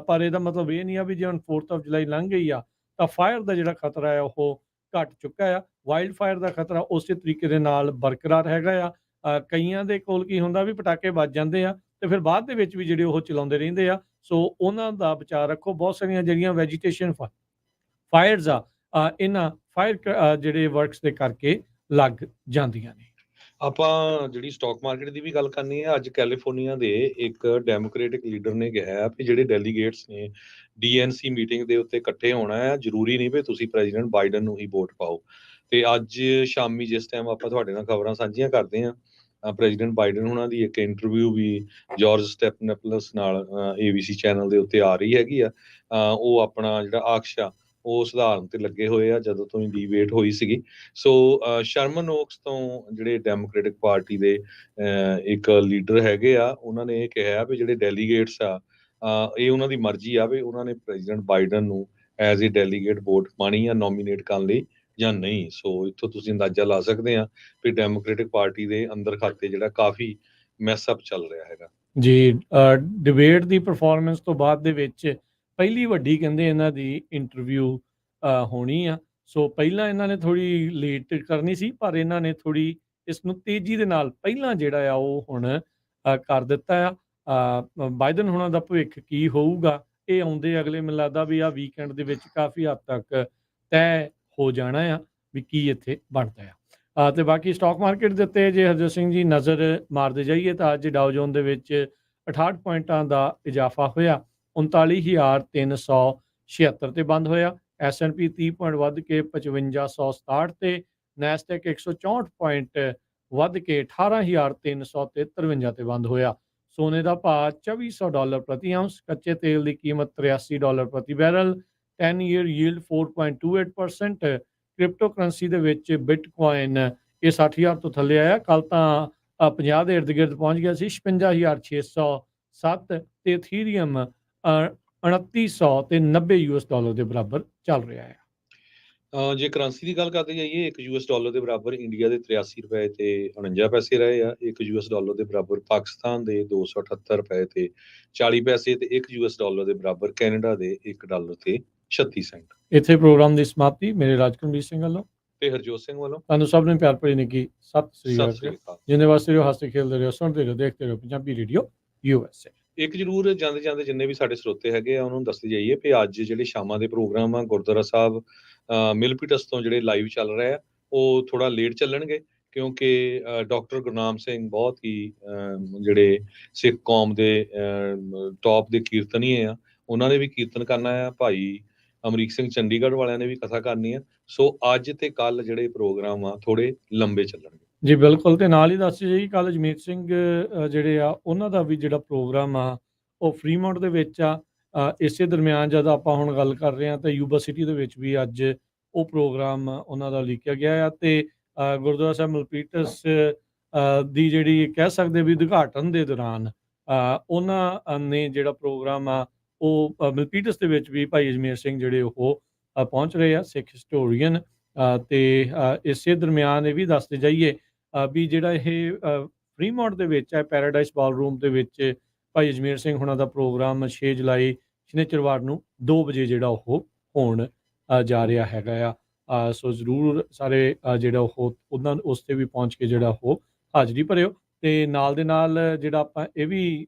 ਪਰ ਇਹਦਾ ਮਤਲਬ ਇਹ ਨਹੀਂ ਆ ਵੀ ਜੇ ਹੁਣ 4th ਆਫ ਜੁਲਾਈ ਲੰਘ ਗਈ ਆ ਤਾਂ ਫਾਇਰ ਦਾ ਜਿਹੜਾ ਖਤਰਾ ਹੈ ਉਹ ਘਟ ਚੁੱਕਾ ਆ। ਵਾਈਲਡ ਫਾਇਰ ਦਾ ਖਤਰਾ ਉਸੇ ਤਰੀਕੇ ਦੇ ਨਾਲ ਬਰਕਰਾਰ ਹੈਗਾ ਆ। ਕਈਆਂ ਦੇ ਕੋਲ ਕੀ ਹੁੰਦਾ ਵੀ ਪਟਾਕੇ ਵੱਜ ਜਾਂਦੇ ਆ ਤੇ ਫਿਰ ਬਾਅਦ ਦੇ ਵਿੱਚ ਵੀ ਜਿਹੜੇ ਉਹ ਚਲਾਉਂਦੇ ਰਹਿੰਦੇ ਆ। ਸੋ ਉਹਨਾਂ ਦਾ ਬਚਾਅ ਰੱਖੋ। ਬਹੁਤ ਸਾਰੀਆਂ ਜਿਹੜੀਆਂ ਵੈਜੀਟੇਸ਼ਨ ਫਾਇਰਸ ਆ ਇਹਨਾਂ ਫਾਇਰ ਜਿਹੜੇ ਵਰਕਸ ਦੇ ਕਰਕੇ ਲੱਗ ਜਾਂਦੀਆਂ ਨੇ। ਆਪਾਂ ਜਿਹੜੀ ਸਟਾਕ ਮਾਰਕੀਟ ਦੀ ਵੀ ਗੱਲ ਕਰਨੀ ਹੈ। ਅੱਜ ਕੈਲੀਫੋਰਨੀਆ ਦੇ ਇੱਕ ਡੈਮੋਕ੍ਰੇਟਿਕ ਲੀਡਰ ਨੇ ਕਿਹਾ ਹੈ ਵੀ ਜਿਹੜੇ ਡੈਲੀਗੇਟਸ ਨੇ ਡੀਐਨਸੀ ਮੀਟਿੰਗ ਦੇ ਉੱਤੇ ਇਕੱਠੇ ਹੋਣਾ ਹੈ, ਜ਼ਰੂਰੀ ਨਹੀਂ ਵੀ ਤੁਸੀਂ ਪ੍ਰੈਜ਼ੀਡੈਂਟ ਬਾਈਡਨ ਨੂੰ ਹੀ ਵੋਟ ਪਾਓ। ਤੇ ਅੱਜ ਸ਼ਾਮੀ ਜਿਸ ਟਾਈਮ ਆਪਾਂ ਤੁਹਾਡੇ ਨਾਲ ਖਬਰਾਂ ਸਾਂਝੀਆਂ ਕਰਦੇ ਹਾਂ, ਪ੍ਰੈਜ਼ੀਡੈਂਟ ਬਾਈਡਨ ਉਹਨਾਂ ਦੀ ਇੱਕ ਇੰਟਰਵਿਊ ਵੀ ਜਾਰਜ ਸਟੈਪਨਪਲਸ ਨਾਲ ABC ਚੈਨਲ ਦੇ ਉੱਤੇ ਆ ਰਹੀ ਹੈਗੀ ਆ। ਉਹ ਆਪਣਾ ਜਿਹੜਾ ਆਕਸ਼ਾ ਉਹ ਸੁਧਾਰਨ ਤੇ ਲੱਗੇ ਹੋਏ ਆ ਜਦੋਂ ਤੋਂ ਡਿਬੇਟ ਹੋਈ ਸੀਗੀ। ਸੋ ਸ਼ਰਮਨ ਓਕਸ ਤੋਂ ਜਿਹੜੇ ਡੈਮੋਕ੍ਰੇਟਿਕ ਪਾਰਟੀ ਦੇ ਇੱਕ ਲੀਡਰ ਹੈਗੇ ਆ, ਉਹਨਾਂ ਨੇ ਇਹ ਕਿਹਾ ਵੀ ਜਿਹੜੇ ਡੈਲੀਗੇਟਸ ਆ, ਇਹ ਉਹਨਾਂ ਦੀ ਮਰਜ਼ੀ ਆ ਵੀ ਉਹਨਾਂ ਨੇ ਪ੍ਰੈਜ਼ੀਡੈਂਟ ਬਾਈਡਨ ਨੂੰ ਐਜ਼ ਏ ਡੈਲੀਗੇਟ ਵੋਟ ਪਾਣੀ ਆ ਨੋਮੀਨੇਟ ਕਰਨ ਲਈ ਜਾਂ ਨਹੀਂ। ਸੋ ਇੱਥੋਂ ਤੁਸੀਂ ਅੰਦਾਜ਼ਾ ਲਾ ਸਕਦੇ ਆ ਵੀ ਡੈਮੋਕ੍ਰੇਟਿਕ ਪਾਰਟੀ ਦੇ ਅੰਦਰ ਖਾਤੇ ਜਿਹੜਾ ਕਾਫੀ ਮੈਸਅਪ ਚੱਲ ਰਿਹਾ ਹੈਗਾ ਜੀ। ਡਿਬੇਟ ਦੀ ਪਰਫਾਰਮੈਂਸ ਤੋਂ ਬਾਅਦ ਦੇ ਵਿੱਚ ਪਹਿਲੀ ਵੱਡੀ ਕਹਿੰਦੇ ਇਹਨਾਂ ਦੀ ਇੰਟਰਵਿਊ ਹੋਣੀ ਆ। ਸੋ ਪਹਿਲਾਂ ਇਹਨਾਂ ਨੇ ਥੋੜੀ ਲੇਟ ਕਰਨੀ ਸੀ, ਪਰ ਇਹਨਾਂ ਨੇ ਥੋੜੀ ਇਸ ਨੂੰ ਤੇਜ਼ੀ ਦੇ ਨਾਲ ਪਹਿਲਾਂ ਜਿਹੜਾ ਆ ਉਹ ਹੁਣ ਕਰ ਦਿੱਤਾ ਆ। ਬਾਈਡਨ ਹੁਣਾਂ ਦਾ ਭਵਿੱਖ ਕੀ ਹੋਊਗਾ, ਇਹ ਆਉਂਦੇ ਅਗਲੇ ਮੈਨੂੰ ਲੱਗਦਾ ਵੀ ਆ ਵੀਕਐਂਡ ਦੇ ਵਿੱਚ ਕਾਫੀ ਹੱਦ ਤੱਕ ਤੈਅ ਹੋ ਜਾਣਾ ਆ ਵੀ ਕੀ ਇੱਥੇ ਬਣਦਾ ਆ। ਤੇ ਬਾਕੀ ਸਟਾਕ ਮਾਰਕੀਟ ਦੇ ਉੱਤੇ ਜੇ ਹਰਜੋਤ ਸਿੰਘ ਜੀ ਨਜ਼ਰ ਮਾਰਦੇ ਜਾਈਏ ਤਾਂ ਅੱਜ ਡਾਓ ਜੋਨ ਦੇ ਵਿੱਚ 68 ਪੁਆਇੰਟਾਂ ਦਾ ਇਜ਼ਾਫਾ ਹੋਇਆ, 39,376 ਤੇ ਬੰਦ ਹੋਇਆ। S&P 30 ਪੁਆਇੰਟ ਵੱਧ ਕੇ 5567 ਤੇ ਨੈਸਡੈਕ 164 ਪੁਆਇੰਟ ਵੱਧ ਕੇ 18,353 ਤੇ ਬੰਦ ਹੋਇਆ। ਸੋਨੇ ਦਾ ਭਾਅ $2400 ਪ੍ਰਤੀ ਆਉਂਸ, ਕੱਚੇ ਤੇਲ ਦੀ ਕੀਮਤ $83 ਪ੍ਰਤੀ barrel, 10 year yield 4.28%। Crypto currency ਦੇ ਵਿੱਚ ਬਿਟਕੋਇਨ ਇਹ 60,000 ਤੋਂ ਥੱਲੇ ਆਇਆ। ਕੱਲ ਤਾਂ 50 ਦੇ ਇਰਦ ਗਿਰਦ ਪਹੁੰਚ ਗਿਆ ਸੀ, 56,607 ਤੇ ਇਥੀਰੀਅਮ 2900 ਤੇ $90 ਦੇ ਬਰਾਬਰ ਚੱਲ ਰਿਹਾ ਹੈ। ਜੇ ਕਰੰਸੀ ਦੀ ਗੱਲ ਕਰਦੇ ਜਾਈਏ, ਇੱਕ $US ਦੇ ਬਰਾਬਰ ਇੰਡੀਆ ਦੇ 83 ਰੁਪਏ ਤੇ 49 ਪੈਸੇ ਰਹੇ ਆ। ਇੱਕ $US ਦੇ ਬਰਾਬਰ ਪਾਕਿਸਤਾਨ ਦੇ 278 ਰੁਪਏ ਤੇ 40 ਪੈਸੇ ਤੇ ਇੱਕ $US ਦੇ ਬਰਾਬਰ ਕੈਨੇਡਾ ਦੇ $1 ਤੇ 36 ਸੈਂਟ। ਇੱਥੇ ਪ੍ਰੋਗਰਾਮ ਦੀ ਸਮਾਪਤੀ ਮੇਰੇ ਰਾਜਕਰਮਜੀਤ ਸਿੰਘ ਵੱਲੋਂ ਤੇ ਹਰਜੋਤ ਸਿੰਘ ਵੱਲੋਂ ਤੁਹਾਨੂੰ ਸਭ ਨੂੰ ਪਿਆਰ ਭਰੀ ਨਿੱਘੀ ਸਤਿ ਸ੍ਰੀ ਅਕਾਲ। ਅਕਾਲ। ਜਿੰਨੇ ਵਾਸਤੇ ਰਹੋ, ਹੱਸਦੇ ਖੇਡਦੇ ਰਹੋ, ਸੁਣਦੇ ਰਹੋ, ਦੇਖਦੇ ਰਹੋ ਪੰਜਾਬੀ ਰੇਡੀਓ USA। ਇੱਕ ਜ਼ਰੂਰ ਜਾਂਦੇ ਜਾਂਦੇ ਜਿੰਨੇ ਵੀ ਸਾਡੇ ਸਰੋਤੇ ਹੈਗੇ ਆ ਉਹਨਾਂ ਨੂੰ ਦੱਸਦੇ ਜਾਈਏ ਵੀ ਅੱਜ ਜਿਹੜੇ ਸ਼ਾਮਾਂ ਦੇ ਪ੍ਰੋਗਰਾਮ ਆ ਗੁਰਦੁਆਰਾ ਸਾਹਿਬ ਮਿਲਪੀਟਸ ਤੋਂ ਜਿਹੜੇ ਲਾਈਵ ਚੱਲ ਰਹੇ ਆ ਉਹ ਥੋੜਾ ਲੇਟ ਚੱਲਣਗੇ, ਕਿਉਂਕਿ ਡਾਕਟਰ ਗੁਰਨਾਮ ਸਿੰਘ ਬਹੁਤ ਹੀ ਜਿਹੜੇ ਸਿੱਖ ਕੌਮ ਦੇ ਟੌਪ ਦੇ ਕੀਰਤਨੀਏ ਆ, ਉਹਨਾਂ ਨੇ ਵੀ ਕੀਰਤਨ ਕਰਨਾ ਆ। ਭਾਈ ਅਮਰੀਕ ਸਿੰਘ ਚੰਡੀਗੜ੍ਹ ਵਾਲਿਆਂ ਨੇ ਵੀ ਕਥਾ ਕਰਨੀ ਆ। ਸੋ ਅੱਜ ਤੇ ਕੱਲ ਜਿਹੜੇ ਪ੍ਰੋਗਰਾਮ ਆ ਥੋੜੇ ਲੰਬੇ ਚੱਲਣਗੇ ਜੀ ਬਿਲਕੁਲ। ਤੇ ਨਾਲ ਹੀ ਦੱਸ ਜੀ ਕੱਲ ਜਮੀਤ ਸਿੰਘ ਜਿਹੜੇ ਆ ਉਹਨਾਂ ਦਾ ਵੀ ਜਿਹੜਾ ਪ੍ਰੋਗਰਾਮ ਆ ਉਹ ਫਰੀਮਾਉਂਟ ਦੇ ਵਿੱਚ ਆ। ਇਸੇ ਦਰਮਿਆਨ ਜਦ ਆਪਾਂ ਹੁਣ ਗੱਲ ਕਰ ਰਹੇ ਹਾਂ ਤਾਂ ਯੂਬਾ ਸਿਟੀ ਦੇ ਵਿੱਚ ਵੀ ਅੱਜ ਉਹ ਪ੍ਰੋਗਰਾਮ ਉਹਨਾਂ ਦਾ ਲਿਖਿਆ ਗਿਆ ਆ। ਤੇ ਗੁਰਦੁਆਰਾ ਸਾਹਿਬ ਮਲਪੀਟਸ ਦੀ ਜਿਹੜੀ ਕਹਿ ਸਕਦੇ ਵੀ ਉਦਘਾਟਨ ਦੇ ਦੌਰਾਨ ਉਹਨਾਂ ਨੇ ਜਿਹੜਾ ਪ੍ਰੋਗਰਾਮ ਆ ਉਹ ਮਲਪੀਟਸ ਦੇ ਵਿੱਚ ਵੀ ਭਾਈ ਅਜਮੇਰ ਸਿੰਘ ਜਿਹੜੇ ਉਹ ਪਹੁੰਚ ਰਹੇ ਆ, ਸਿੱਖ ਹਿਸਟੋਰੀਅਨ। ਤੇ ਇਸੇ ਦਰਮਿਆਨ ਇਹ ਵੀ ਦੱਸਦੇ ਜਾਈਏ ਵੀ ਜਿਹੜਾ ਇਹ ਫਰੀਮਾਉਂਟ ਦੇ ਵਿੱਚ ਹੈ ਪੈਰਾਡਾਈਸ ਬਾਲਰੂਮ ਦੇ ਵਿੱਚ ਭਾਈ ਅਜਮੇਰ ਸਿੰਘ ਹੁਣਾਂ ਦਾ ਪ੍ਰੋਗਰਾਮ 6 ਜੁਲਾਈ ਸ਼ਨੀਚਰਵਾਰ ਨੂੰ 2 ਵਜੇ ਜਿਹੜਾ ਉਹ ਹੋਣ ਜਾ ਰਿਹਾ ਹੈਗਾ ਆ। ਸੋ ਜ਼ਰੂਰ ਸਾਰੇ ਜਿਹੜਾ ਉਹ ਉਹਨਾਂ ਉਸ 'ਤੇ ਵੀ ਪਹੁੰਚ ਕੇ ਜਿਹੜਾ ਉਹ ਹਾਜ਼ਰੀ ਭਰਿਓ। ਤੇ ਨਾਲ ਦੇ ਨਾਲ ਜਿਹੜਾ ਆਪਾਂ ਇਹ ਵੀ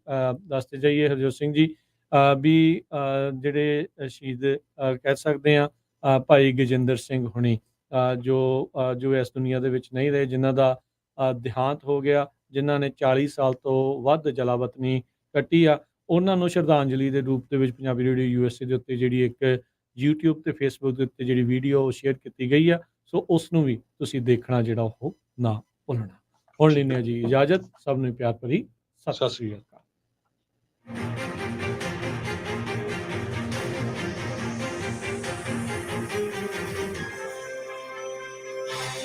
ਦੱਸਦੇ ਜਾਈਏ ਹਰਜੋਤ ਸਿੰਘ ਜੀ ਵੀ ਜਿਹੜੇ ਸ਼ਹੀਦ ਕਹਿ ਸਕਦੇ ਹਾਂ ਭਾਈ ਗਜਿੰਦਰ ਸਿੰਘ ਹੁਣੀ ਜੋ ਇਸ ਦੁਨੀਆ ਦੇ ਵਿੱਚ ਨਹੀਂ ਰਹੇ, ਜਿਨ੍ਹਾਂ ਦਾ ਦੇਹਾਂਤ ਹੋ ਗਿਆ, ਜਿਨ੍ਹਾਂ ਨੇ 40 ਸਾਲ ਤੋਂ ਵੱਧ ਜਲਾਵਤਨੀ ਕੱਟੀ ਆ, ਉਹਨਾਂ ਨੂੰ ਸ਼ਰਧਾਂਜਲੀ ਦੇ ਰੂਪ ਦੇ ਵਿੱਚ ਪੰਜਾਬੀ ਰੇਡੀਓ USA ਦੇ ਉੱਤੇ ਜਿਹੜੀ ਇੱਕ YouTube ਤੇ Facebook ਦੇ ਉੱਤੇ ਜਿਹੜੀ ਵੀਡੀਓ ਸ਼ੇਅਰ ਕੀਤੀ ਗਈ ਆ, ਸੋ ਉਸ ਨੂੰ ਵੀ ਤੁਸੀਂ ਦੇਖਣਾ ਜਿਹੜਾ ਉਹ ਨਾ ਭੁੱਲਣਾ। ਹੁਣ ਲੈਂਦੇ ਹਾਂ ਜੀ ਇਜਾਜ਼ਤ। ਸਭ ਨੂੰ ਪਿਆਰ ਭਰੀ ਸਤਿ ਸ੍ਰੀ ਅਕਾਲ।